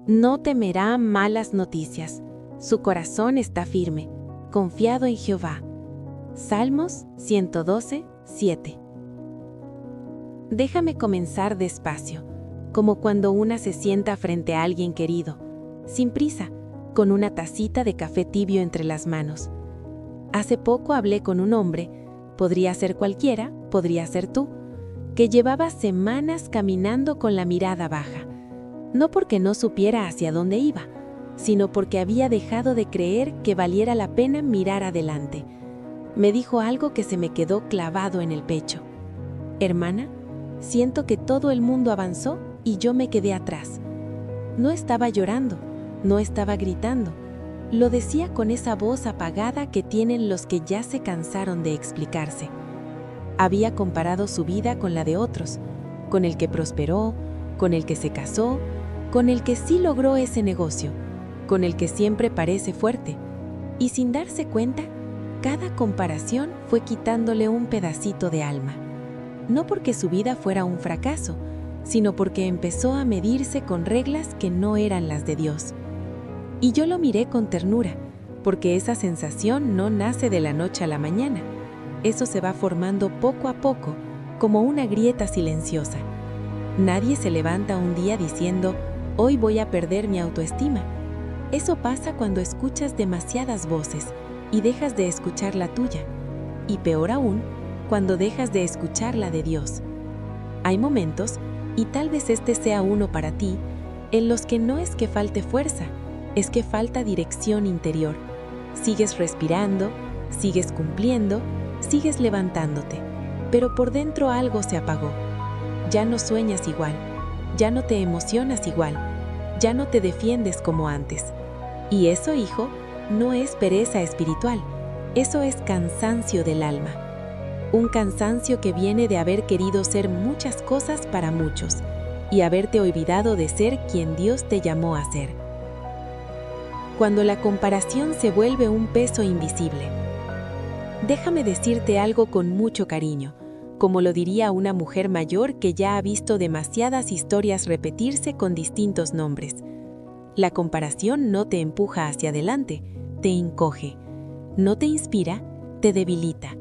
No temerá malas noticias. Su corazón está firme, confiado en Jehová. Salmos 112, 7. Déjame comenzar despacio, como cuando una se sienta frente a alguien querido, sin prisa, con una tacita de café tibio entre las manos. Hace poco hablé con un hombre, podría ser cualquiera, podría ser tú, que llevaba semanas caminando con la mirada baja, no porque no supiera hacia dónde iba, sino porque había dejado de creer que valiera la pena mirar adelante. Me dijo algo que se me quedó clavado en el pecho. Hermana, siento que todo el mundo avanzó y yo me quedé atrás. No estaba llorando, no estaba gritando. Lo decía con esa voz apagada que tienen los que ya se cansaron de explicarse. Había comparado su vida con la de otros, con el que prosperó, con el que se casó, con el que sí logró ese negocio, con el que siempre parece fuerte. Y sin darse cuenta, cada comparación fue quitándole un pedacito de alma. No porque su vida fuera un fracaso, sino porque empezó a medirse con reglas que no eran las de Dios. Y yo lo miré con ternura, porque esa sensación no nace de la noche a la mañana. Eso se va formando poco a poco, como una grieta silenciosa. Nadie se levanta un día diciendo, hoy voy a perder mi autoestima. Eso pasa cuando escuchas demasiadas voces y dejas de escuchar la tuya. Y peor aún, cuando dejas de escuchar la de Dios. Hay momentos, y tal vez este sea uno para ti, en los que no es que falte fuerza, es que falta dirección interior. Sigues respirando, sigues cumpliendo, sigues levantándote, pero por dentro algo se apagó. Ya no sueñas igual, ya no te emocionas igual, ya no te defiendes como antes. Y eso, hijo, no es pereza espiritual, eso es cansancio del alma. Un cansancio que viene de haber querido ser muchas cosas para muchos y haberte olvidado de ser quien Dios te llamó a ser. Cuando la comparación se vuelve un peso invisible. Déjame decirte algo con mucho cariño, como lo diría una mujer mayor que ya ha visto demasiadas historias repetirse con distintos nombres. La comparación no te empuja hacia adelante, te encoge. No te inspira, te debilita.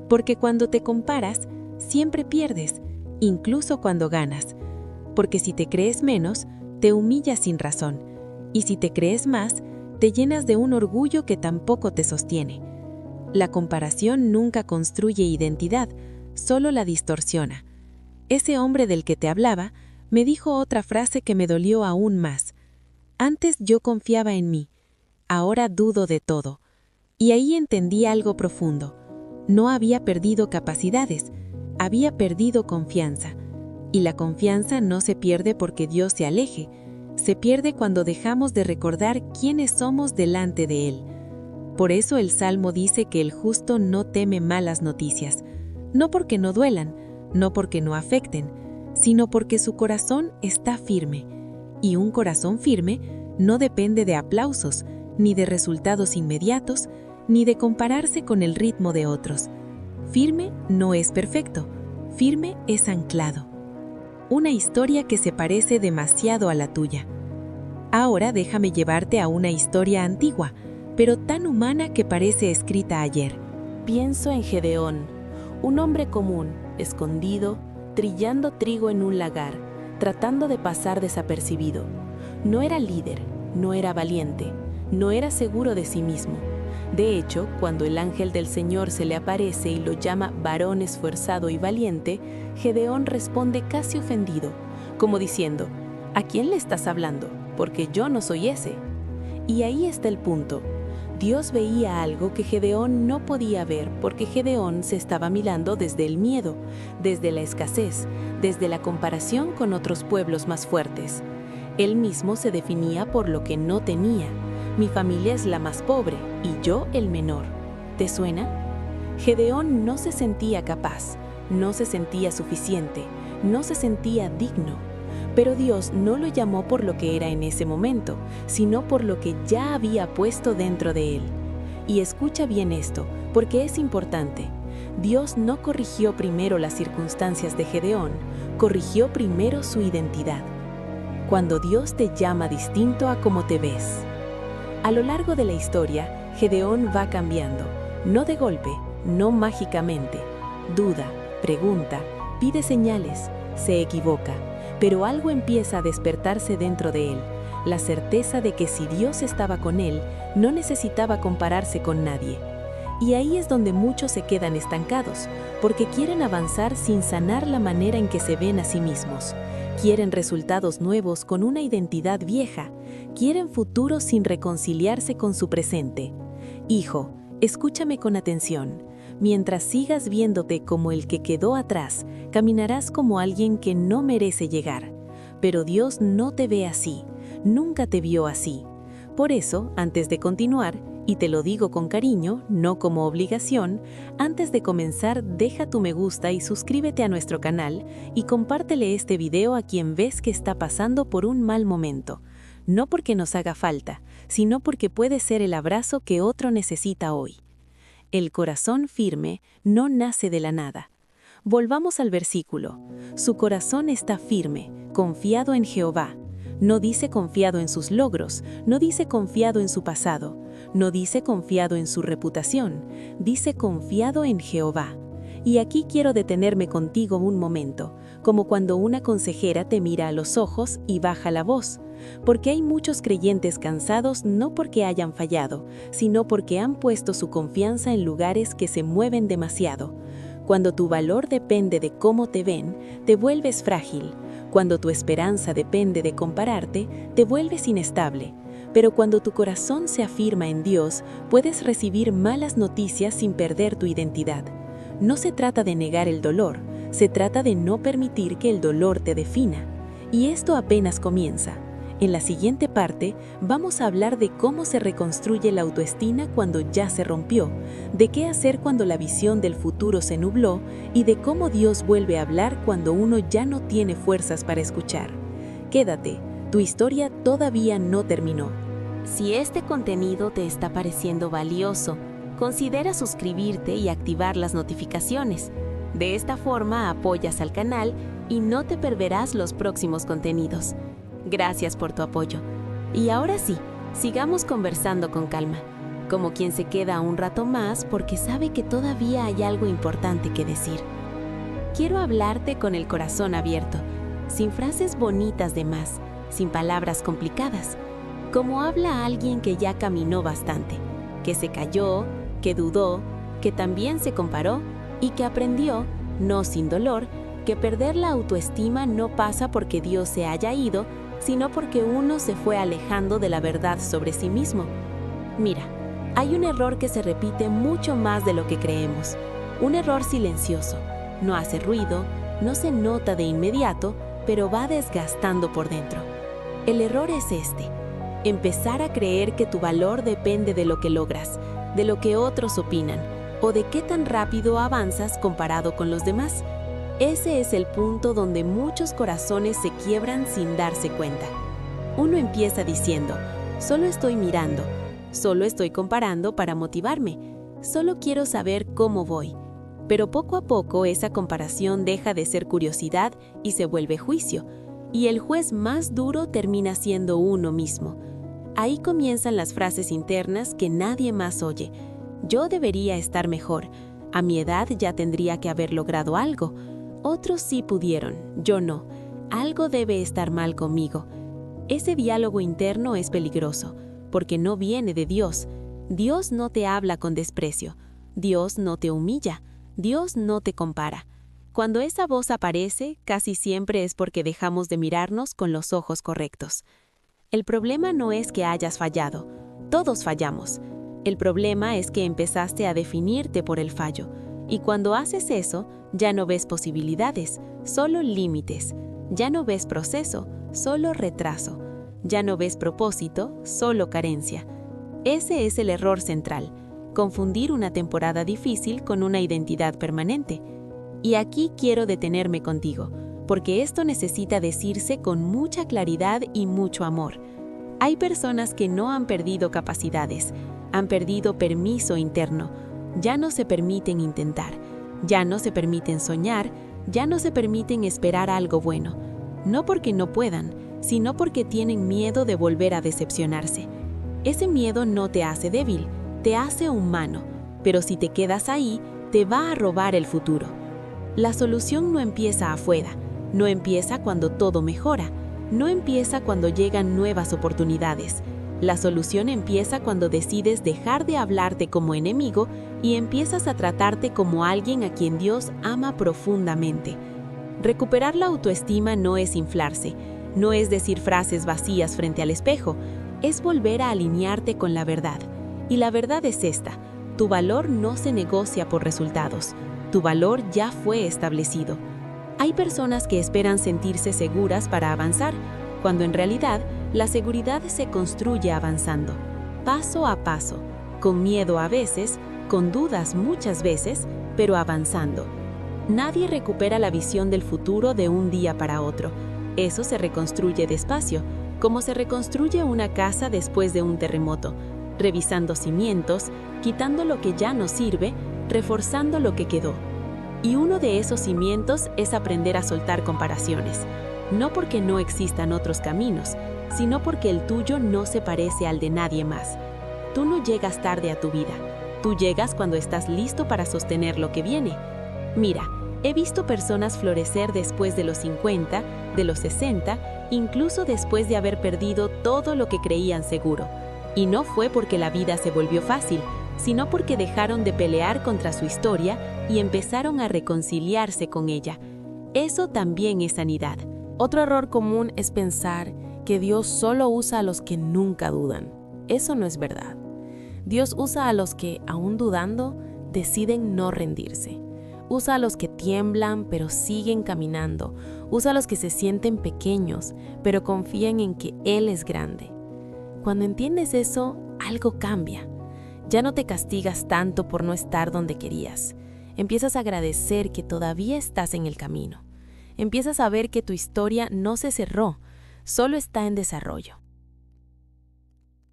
Porque cuando te comparas, siempre pierdes, incluso cuando ganas. Porque si te crees menos, te humillas sin razón. Y si te crees más, te llenas de un orgullo que tampoco te sostiene. La comparación nunca construye identidad, solo la distorsiona. Ese hombre del que te hablaba me dijo otra frase que me dolió aún más. Antes yo confiaba en mí, ahora dudo de todo. Y ahí entendí algo profundo. No había perdido capacidades, había perdido confianza. Y la confianza no se pierde porque Dios se aleje, se pierde cuando dejamos de recordar quiénes somos delante de Él. Por eso el Salmo dice que el justo no teme malas noticias, no porque no duelan, no porque no afecten, sino porque su corazón está firme. Y un corazón firme no depende de aplausos, ni de resultados inmediatos, ni de compararse con el ritmo de otros. Firme no es perfecto, firme es anclado. Una historia que se parece demasiado a la tuya. Ahora déjame llevarte a una historia antigua, pero tan humana que parece escrita ayer. Pienso en Gedeón, un hombre común, escondido, trillando trigo en un lagar, tratando de pasar desapercibido. No era líder, no era valiente, no era seguro de sí mismo. De hecho, cuando el ángel del Señor se le aparece y lo llama varón esforzado y valiente, Gedeón responde casi ofendido, como diciendo, ¿a quién le estás hablando? Porque yo no soy ese. Y ahí está el punto. Dios veía algo que Gedeón no podía ver porque Gedeón se estaba mirando desde el miedo, desde la escasez, desde la comparación con otros pueblos más fuertes. Él mismo se definía por lo que no tenía. Mi familia es la más pobre y yo el menor. ¿Te suena? Gedeón no se sentía capaz, no se sentía suficiente, no se sentía digno. Pero Dios no lo llamó por lo que era en ese momento, sino por lo que ya había puesto dentro de él. Y escucha bien esto, porque es importante. Dios no corrigió primero las circunstancias de Gedeón, corrigió primero su identidad. cuando Dios te llama distinto a como te ves. A lo largo de la historia, Gedeón va cambiando, no de golpe, no mágicamente. Duda, pregunta, pide señales, se equivoca, pero algo empieza a despertarse dentro de él, la certeza de que si Dios estaba con él, no necesitaba compararse con nadie. Y ahí es donde muchos se quedan estancados, porque quieren avanzar sin sanar la manera en que se ven a sí mismos. Quieren resultados nuevos con una identidad vieja. Quieren futuro sin reconciliarse con su presente. Hijo, escúchame con atención. Mientras sigas viéndote como el que quedó atrás, caminarás como alguien que no merece llegar. Pero Dios no te ve así, nunca te vio así. Por eso, antes de continuar, y te lo digo con cariño, no como obligación, antes de comenzar, deja tu me gusta y suscríbete a nuestro canal y compártele este video a quien ves que está pasando por un mal momento. No porque nos haga falta, sino porque puede ser el abrazo que otro necesita hoy. El corazón firme no nace de la nada. Volvamos al versículo. Su corazón está firme, confiado en Jehová. No dice confiado en sus logros, no dice confiado en su pasado, no dice confiado en su reputación, dice confiado en Jehová. Y aquí quiero detenerme contigo un momento, como cuando una consejera te mira a los ojos y baja la voz, porque hay muchos creyentes cansados no porque hayan fallado, sino porque han puesto su confianza en lugares que se mueven demasiado. Cuando tu valor depende de cómo te ven, te vuelves frágil. Cuando tu esperanza depende de compararte, te vuelves inestable. Pero cuando tu corazón se afirma en Dios, puedes recibir malas noticias sin perder tu identidad. No se trata de negar el dolor, se trata de no permitir que el dolor te defina. Y esto apenas comienza. En la siguiente parte, vamos a hablar de cómo se reconstruye la autoestima cuando ya se rompió, de qué hacer cuando la visión del futuro se nubló y de cómo Dios vuelve a hablar cuando uno ya no tiene fuerzas para escuchar. Quédate, tu historia todavía no terminó. Si este contenido te está pareciendo valioso, considera suscribirte y activar las notificaciones. De esta forma apoyas al canal y no te perderás los próximos contenidos. Gracias por tu apoyo. Y ahora sí, sigamos conversando con calma, como quien se queda un rato más porque sabe que todavía hay algo importante que decir. Quiero hablarte con el corazón abierto, sin frases bonitas de más, sin palabras complicadas, como habla alguien que ya caminó bastante, que se cayó, que dudó, que también se comparó y que aprendió, no sin dolor, que perder la autoestima no pasa porque Dios se haya ido, sino porque uno se fue alejando de la verdad sobre sí mismo. Mira, hay un error que se repite mucho más de lo que creemos. Un error silencioso. No hace ruido, no se nota de inmediato, pero va desgastando por dentro. El error es este: empezar a creer que tu valor depende de lo que logras, de lo que otros opinan, o de qué tan rápido avanzas comparado con los demás. Ese es el punto donde muchos corazones se quiebran sin darse cuenta. Uno empieza diciendo, solo estoy mirando, solo estoy comparando para motivarme, solo quiero saber cómo voy. Pero poco a poco esa comparación deja de ser curiosidad y se vuelve juicio, y el juez más duro termina siendo uno mismo. Ahí comienzan las frases internas que nadie más oye. Yo debería estar mejor, a mi edad ya tendría que haber logrado algo. Otros sí pudieron, yo no. Algo debe estar mal conmigo. Ese diálogo interno es peligroso, porque no viene de Dios. Dios no te habla con desprecio. Dios no te humilla. Dios no te compara. Cuando esa voz aparece, casi siempre es porque dejamos de mirarnos con los ojos correctos. El problema no es que hayas fallado. Todos fallamos. El problema es que empezaste a definirte por el fallo. Y cuando haces eso, ya no ves posibilidades, solo límites. Ya no ves proceso, solo retraso. Ya no ves propósito, solo carencia. Ese es el error central, confundir una temporada difícil con una identidad permanente. Y aquí quiero detenerme contigo, porque esto necesita decirse con mucha claridad y mucho amor. Hay personas que no han perdido capacidades, han perdido permiso interno. Ya no se permiten intentar, ya no se permiten soñar, ya no se permiten esperar algo bueno. No porque no puedan, sino porque tienen miedo de volver a decepcionarse. Ese miedo no te hace débil, te hace humano, pero si te quedas ahí, te va a robar el futuro. La solución no empieza afuera, no empieza cuando todo mejora, no empieza cuando llegan nuevas oportunidades. La solución empieza cuando decides dejar de hablarte como enemigo y empiezas a tratarte como alguien a quien Dios ama profundamente. Recuperar la autoestima no es inflarse, no es decir frases vacías frente al espejo, es volver a alinearte con la verdad. Y la verdad es esta: tu valor no se negocia por resultados, tu valor ya fue establecido. Hay personas que esperan sentirse seguras para avanzar, cuando en realidad la seguridad se construye avanzando, paso a paso, con miedo a veces, con dudas muchas veces, pero avanzando. Nadie recupera la visión del futuro de un día para otro. Eso se reconstruye despacio, como se reconstruye una casa después de un terremoto, revisando cimientos, quitando lo que ya no sirve, reforzando lo que quedó. Y uno de esos cimientos es aprender a soltar comparaciones, no porque no existan otros caminos, sino porque el tuyo no se parece al de nadie más. Tú no llegas tarde a tu vida, tú llegas cuando estás listo para sostener lo que viene. Mira, he visto personas florecer después de los 50, de los 60, incluso después de haber perdido todo lo que creían seguro. Y no fue porque la vida se volvió fácil, sino porque dejaron de pelear contra su historia y empezaron a reconciliarse con ella. Eso también es sanidad. Otro error común es pensar que Dios solo usa a los que nunca dudan. Eso no es verdad. Dios usa a los que, aún dudando, deciden no rendirse. Usa a los que tiemblan pero siguen caminando. Usa a los que se sienten pequeños pero confían en que Él es grande. Cuando entiendes eso, algo cambia. Ya no te castigas tanto por no estar donde querías. Empiezas a agradecer que todavía estás en el camino. Empiezas a ver que tu historia no se cerró, solo está en desarrollo.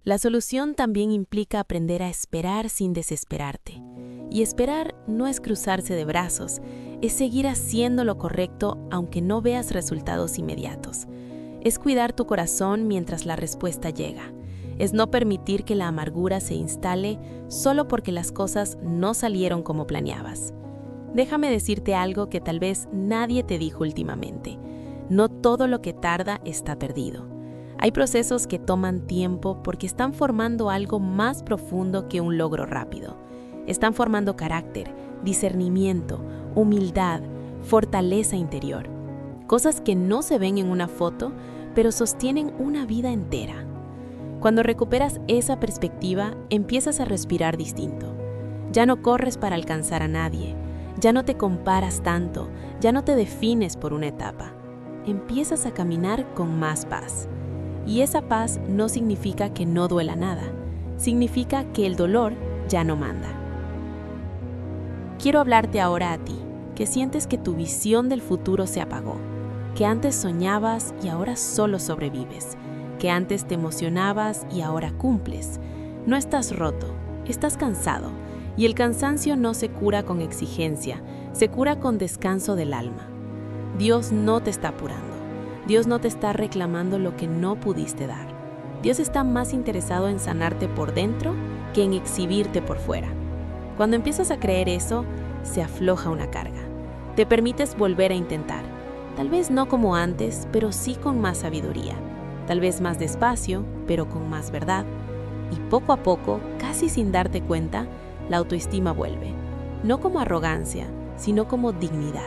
La solución también implica aprender a esperar sin desesperarte. Y esperar no es cruzarse de brazos, es seguir haciendo lo correcto aunque no veas resultados inmediatos. Es cuidar tu corazón mientras la respuesta llega. Es no permitir que la amargura se instale solo porque las cosas no salieron como planeabas. Déjame decirte algo que tal vez nadie te dijo últimamente. No todo lo que tarda está perdido. Hay procesos que toman tiempo porque están formando algo más profundo que un logro rápido. Están formando carácter, discernimiento, humildad, fortaleza interior. Cosas que no se ven en una foto, pero sostienen una vida entera. Cuando recuperas esa perspectiva, empiezas a respirar distinto. Ya no corres para alcanzar a nadie. Ya no te comparas tanto, ya no te defines por una etapa. Empiezas a caminar con más paz. Y esa paz no significa que no duela nada, significa que el dolor ya no manda. Quiero hablarte ahora a ti, que sientes que tu visión del futuro se apagó, que antes soñabas y ahora solo sobrevives, que antes te emocionabas y ahora cumples. No estás roto, estás cansado. Y el cansancio no se cura con exigencia, se cura con descanso del alma. Dios no te está apurando. Dios no te está reclamando lo que no pudiste dar. Dios está más interesado en sanarte por dentro que en exhibirte por fuera. Cuando empiezas a creer eso, se afloja una carga. Te permites volver a intentar. Tal vez no como antes, pero sí con más sabiduría. Tal vez más despacio, pero con más verdad. Y poco a poco, casi sin darte cuenta, la autoestima vuelve, no como arrogancia, sino como dignidad,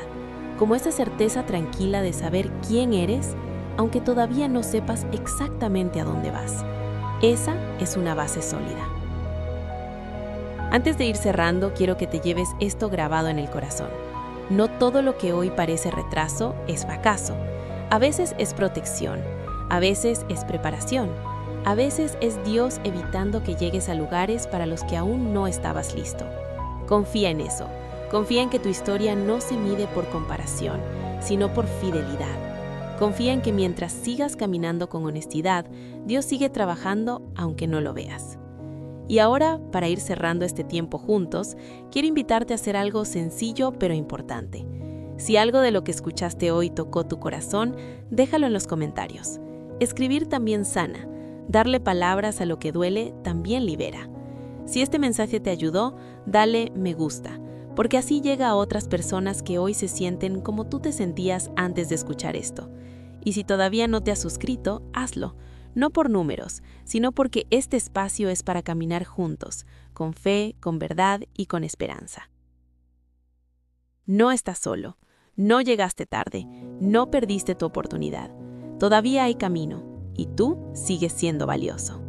como esa certeza tranquila de saber quién eres, aunque todavía no sepas exactamente a dónde vas. Esa es una base sólida. Antes de ir cerrando, quiero que te lleves esto grabado en el corazón. No todo lo que hoy parece retraso es fracaso. A veces es protección, a veces es preparación. A veces es Dios evitando que llegues a lugares para los que aún no estabas listo. Confía en eso. Confía en que tu historia no se mide por comparación, sino por fidelidad. Confía en que mientras sigas caminando con honestidad, Dios sigue trabajando aunque no lo veas. Y ahora, para ir cerrando este tiempo juntos, quiero invitarte a hacer algo sencillo pero importante. Si algo de lo que escuchaste hoy tocó tu corazón, déjalo en los comentarios. Escribir también sana. Darle palabras a lo que duele también libera. Si este mensaje te ayudó, dale me gusta, porque así llega a otras personas que hoy se sienten como tú te sentías antes de escuchar esto. Y si todavía no te has suscrito, hazlo, no por números, sino porque este espacio es para caminar juntos, con fe, con verdad y con esperanza. No estás solo, no llegaste tarde, no perdiste tu oportunidad. Todavía hay camino, y tú sigues siendo valioso.